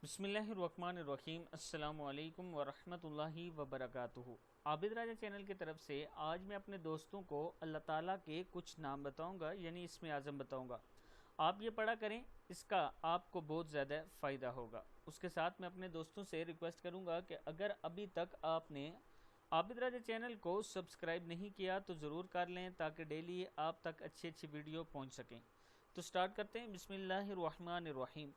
بسم اللہ الرحمن الرحیم۔ السلام علیکم ورحمۃ اللہ وبرکاتہ۔ عابد راجہ چینل کی طرف سے آج میں اپنے دوستوں کو اللہ تعالیٰ کے کچھ نام بتاؤں گا، یعنی اسم اعظم بتاؤں گا۔ آپ یہ پڑھا کریں، اس کا آپ کو بہت زیادہ فائدہ ہوگا۔ اس کے ساتھ میں اپنے دوستوں سے ریکویسٹ کروں گا کہ اگر ابھی تک آپ نے عابد راجہ چینل کو سبسکرائب نہیں کیا تو ضرور کر لیں، تاکہ ڈیلی آپ تک اچھی ویڈیو پہنچ سکیں۔ تو سٹارٹ کرتے ہیں۔ بسم اللہ الرحمن الرحیم۔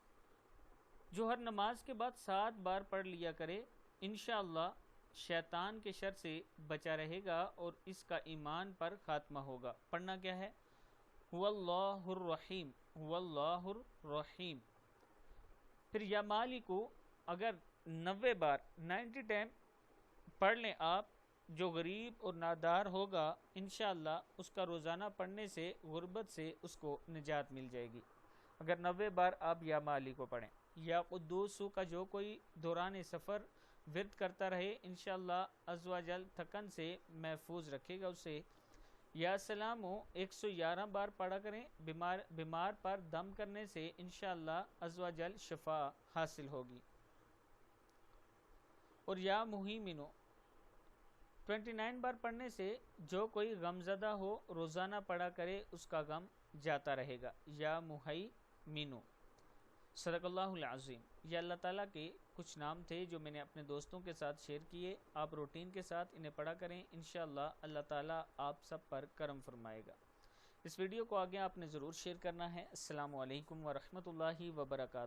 جو ہر نماز کے بعد 7 بار پڑھ لیا کرے، انشاءاللہ شیطان کے شر سے بچا رہے گا اور اس کا ایمان پر خاتمہ ہوگا۔ پڑھنا کیا ہے؟ هو اللہ الرحیم، هو اللہ الرحیم۔ پھر یا مالکو اگر 90 بار 90 ٹائم پڑھ لیں آپ، جو غریب اور نادار ہوگا انشاءاللہ اس کا روزانہ پڑھنے سے غربت سے اس کو نجات مل جائے گی۔ اگر 90 بار آپ یا مالک کو پڑھیں۔ یا قدوسو کا جو کوئی دوران سفر ورد کرتا رہے، انشاءاللہ عز و جل تھکن سے محفوظ رکھے گا اسے۔ یا سلامو 111 بار پڑھا کریں، بیمار پر دم کرنے سے انشاءاللہ عز و جل شفا حاصل ہوگی۔ اور یا مہیمنو 29 بار پڑھنے سے جو کوئی غم زدہ ہو روزانہ پڑھا کرے، اس کا غم جاتا رہے گا۔ یا مہیمنو۔ صدق اللہ العظیم۔ یہ اللہ تعالیٰ کے کچھ نام تھے جو میں نے اپنے دوستوں کے ساتھ شیئر کیے۔ آپ روٹین کے ساتھ انہیں پڑھا کریں، انشاءاللہ اللہ تعالیٰ آپ سب پر کرم فرمائے گا۔ اس ویڈیو کو آگے آپ نے ضرور شیئر کرنا ہے۔ السلام علیکم ورحمۃ اللہ وبرکاتہ۔